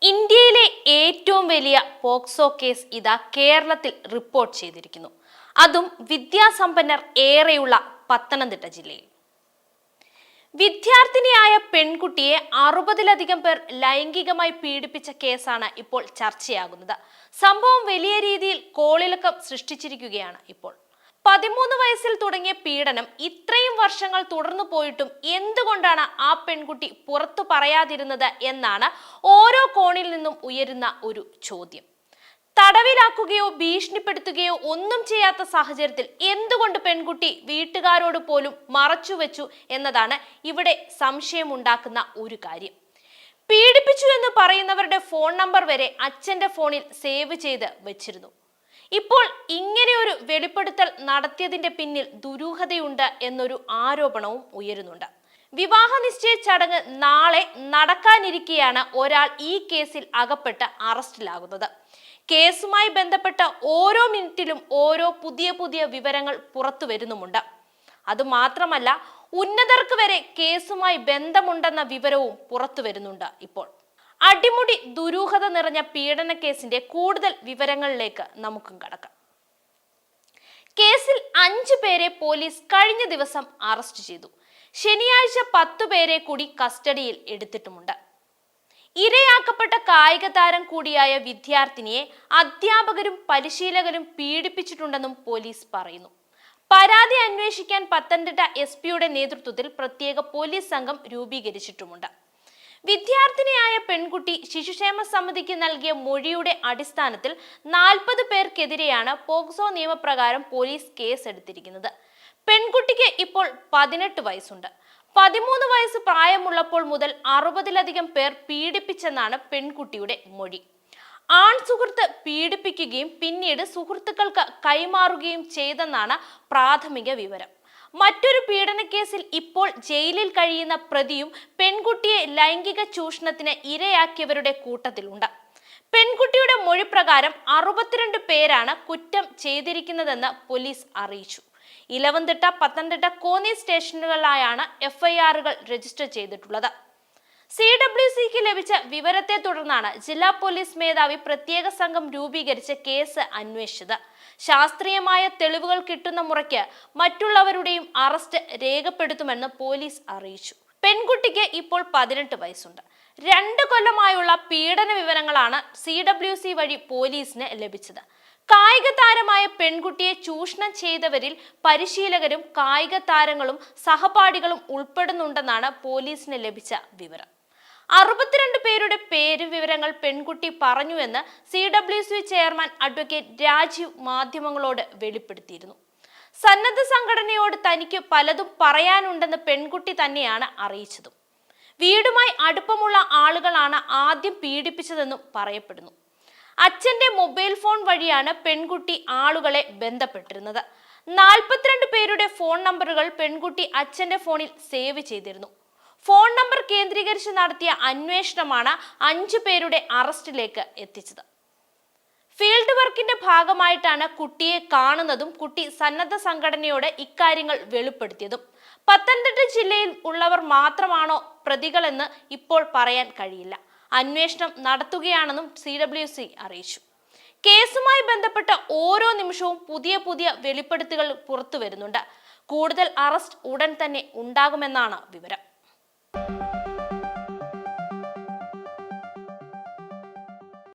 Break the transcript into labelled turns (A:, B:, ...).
A: ഇന്ത്യയിലെ ഏറ്റവും വലിയ പോക്സോ കേസ് ഇതാ കേരളത്തിൽ റിപ്പോർട്ട് ചെയ്തിരിക്കുന്നു. അതും വിദ്യാസമ്പന്നർ ഏറെയുള്ള പത്തനംതിട്ട ജില്ലയിൽ. വിദ്യാർത്ഥിനിയായ പെൺകുട്ടിയെ 60-ലധികം പേർ ലൈംഗികമായി പീഡിപ്പിച്ച കേസാണ് ഇപ്പോൾ ചർച്ചയാകുന്നത്. സംഭവം വലിയ രീതിയിൽ കോളിളക്കം സൃഷ്ടിച്ചിരിക്കുകയാണ് ഇപ്പോൾ. 13 വയസ്സിൽ തുടങ്ങിയ പീഡനം ഇത്രയും വർഷങ്ങൾ തുടർന്നു പോയിട്ടും എന്തുകൊണ്ടാണ് ആ പെൺകുട്ടി പുറത്തു പറയാതിരുന്നത് എന്നാണ് ഓരോ കോണിൽ നിന്നും ഉയരുന്ന ഒരു ചോദ്യം. തടവിലാക്കുകയോ ഭീഷണിപ്പെടുത്തുകയോ ഒന്നും ചെയ്യാത്ത സാഹചര്യത്തിൽ എന്തുകൊണ്ട് പെൺകുട്ടി വീട്ടുകാരോട് പോലും മറച്ചുവെച്ചു എന്നതാണ് ഇവിടെ സംശയമുണ്ടാക്കുന്ന ഒരു കാര്യം. പീഡിപ്പിച്ചു എന്ന് പറയുന്നവരുടെ ഫോൺ നമ്പർ വരെ അച്ഛന്റെ ഫോണിൽ സേവ് ചെയ്ത് വെച്ചിരുന്നു. ഇപ്പോൾ ഇങ്ങനെയൊരു വെളിപ്പെടുത്തൽ നടത്തിയതിന്റെ പിന്നിൽ ദുരൂഹതയുണ്ട് എന്നൊരു ആരോപണവും ഉയരുന്നുണ്ട്. വിവാഹ നിശ്ചയ ചടങ്ങ് നാളെ നടക്കാനിരിക്കെയാണ് ഒരാൾ ഈ കേസിൽ അകപ്പെട്ട് അറസ്റ്റിലാകുന്നത്. കേസുമായി ബന്ധപ്പെട്ട ഓരോ മിനിറ്റിലും ഓരോ പുതിയ വിവരങ്ങൾ പുറത്തു വരുന്നുമുണ്ട്. അതുമാത്രമല്ല, ഉന്നതർക്ക് വരെ കേസുമായി ബന്ധമുണ്ടെന്ന വിവരവും പുറത്തു വരുന്നുണ്ട്. ഇപ്പോൾ അടിമുടി ദുരൂഹത നിറഞ്ഞ പീഡന കേസിന്റെ കൂടുതൽ വിവരങ്ങളിലേക്ക് നമുക്കും കടക്കാം. കേസിൽ 5 പേരെ പോലീസ് കഴിഞ്ഞ ദിവസം അറസ്റ്റ് ചെയ്തു. ശനിയാഴ്ച 10 പേരെ കൂടി കസ്റ്റഡിയിൽ എടുത്തിട്ടുമുണ്ട്. ഇരയാക്കപ്പെട്ട കായിക താരം കൂടിയായ വിദ്യാർത്ഥിനിയെ അധ്യാപകരും പരിശീലകരും പീഡിപ്പിച്ചിട്ടുണ്ടെന്നും പോലീസ് പറയുന്നു. പരാതി അന്വേഷിക്കാൻ പത്തനംതിട്ട SP-യുടെ നേതൃത്വത്തിൽ പ്രത്യേക പോലീസ് സംഘം രൂപീകരിച്ചിട്ടുമുണ്ട്. വിദ്യാർത്ഥിനിയായ പെൺകുട്ടി ശിശുക്ഷേമ സമിതിക്ക് നൽകിയ മൊഴിയുടെ അടിസ്ഥാനത്തിൽ 40 പേർക്കെതിരെയാണ് പോക്സോ നിയമപ്രകാരം പോലീസ് കേസ് എടുത്തിരിക്കുന്നത്. പെൺകുട്ടിക്ക് ഇപ്പോൾ 18 വയസ്സുണ്ട്. 13 വയസ്സ് പ്രായമുള്ളപ്പോൾ മുതൽ 60-ലധികം പേർ പീഡിപ്പിച്ചെന്നാണ് പെൺകുട്ടിയുടെ മൊഴി. ആൺ സുഹൃത്ത് പീഡിപ്പിക്കുകയും പിന്നീട് സുഹൃത്തുക്കൾക്ക് കൈമാറുകയും ചെയ്തെന്നാണ് പ്രാഥമിക വിവരം. മറ്റൊരു പീഡനക്കേസിൽ ഇപ്പോൾ ജയിലിൽ കഴിയുന്ന പ്രതിയും പെൺകുട്ടിയെ ലൈംഗിക ചൂഷണത്തിന് ഇരയാക്കിയവരുടെ കൂട്ടത്തിലുണ്ട്. പെൺകുട്ടിയുടെ മൊഴി പ്രകാരം 62 പേരാണ് കുറ്റം ചെയ്തിരിക്കുന്നതെന്ന് പോലീസ് അറിയിച്ചു. ഇലവന്തിട്ട, പത്തനംതിട്ട, കോന്നി സ്റ്റേഷനുകളിലായാണ് FIR-കൾ രജിസ്റ്റർ ചെയ്തിട്ടുള്ളത്. CWCക്ക് ലഭിച്ച വിവരത്തെ തുടർന്നാണ് ജില്ലാ പോലീസ് മേധാവി പ്രത്യേക സംഘം രൂപീകരിച്ച് കേസ് അന്വേഷിച്ചത്. ശാസ്ത്രീയമായ തെളിവുകൾ കിട്ടുന്ന മുറയ്ക്ക് മറ്റുള്ളവരുടെയും അറസ്റ്റ് രേഖപ്പെടുത്തുമെന്ന് പോലീസ് അറിയിച്ചു. പെൺകുട്ടിക്ക് ഇപ്പോൾ 18 വയസ്സുണ്ട്. 2 കൊല്ലമായുള്ള പീഡന വിവരങ്ങളാണ് CWC വഴി പോലീസിന് ലഭിച്ചത്. കായിക താരമായ പെൺകുട്ടിയെ ചൂഷണം ചെയ്തവരിൽ പരിശീലകരും കായിക താരങ്ങളും സഹപാഠികളും ഉൾപ്പെടുന്നുണ്ടെന്നാണ് പോലീസിന് ലഭിച്ച വിവരം. 62 പേരുടെ പേര് വിവരങ്ങൾ പെൺകുട്ടി പറഞ്ഞുവെന്ന് CWC ചെയർമാൻ അഡ്വക്കേറ്റ് രാജീവ് മാധ്യമങ്ങളോട് വെളിപ്പെടുത്തിയിരുന്നു. സന്നദ്ധ സംഘടനയോട് തനിക്ക് പലതും പറയാനുണ്ടെന്ന് പെൺകുട്ടി തന്നെയാണ് അറിയിച്ചതും. വീടുമായി അടുപ്പമുള്ള ആളുകളാണ് ആദ്യം പീഡിപ്പിച്ചതെന്നും പറയപ്പെടുന്നു. അച്ഛന്റെ മൊബൈൽ ഫോൺ വഴിയാണ് പെൺകുട്ടി ആളുകളെ ബന്ധപ്പെട്ടിരുന്നത്. 42 പേരുടെ ഫോൺ നമ്പറുകൾ പെൺകുട്ടി അച്ഛന്റെ ഫോണിൽ സേവ് ചെയ്തിരുന്നു. ഫോൺ നമ്പർ കേന്ദ്രീകരിച്ച് നടത്തിയ അന്വേഷണമാണ് 5 പേരുടെ അറസ്റ്റിലേക്ക് എത്തിച്ചത്. ഫീൽഡ് വർക്കിന്റെ ഭാഗമായിട്ടാണ് കുട്ടിയെ കാണുന്നതും കുട്ടി സന്നദ്ധ സംഘടനയോട് ഇക്കാര്യങ്ങൾ വെളിപ്പെടുത്തിയതും. പത്തനംതിട്ട ജില്ലയിൽ ഉള്ളവർ മാത്രമാണോ പ്രതികളെന്ന് ഇപ്പോൾ പറയാൻ കഴിയില്ല. അന്വേഷണം നടത്തുകയാണെന്നും CWC അറിയിച്ചു. കേസുമായി ബന്ധപ്പെട്ട ഓരോ നിമിഷവും പുതിയ വെളിപ്പെടുത്തലുകൾ പുറത്തു വരുന്നുണ്ട്. കൂടുതൽ അറസ്റ്റ് ഉടൻ തന്നെ ഉണ്ടാകുമെന്നാണ് വിവരം.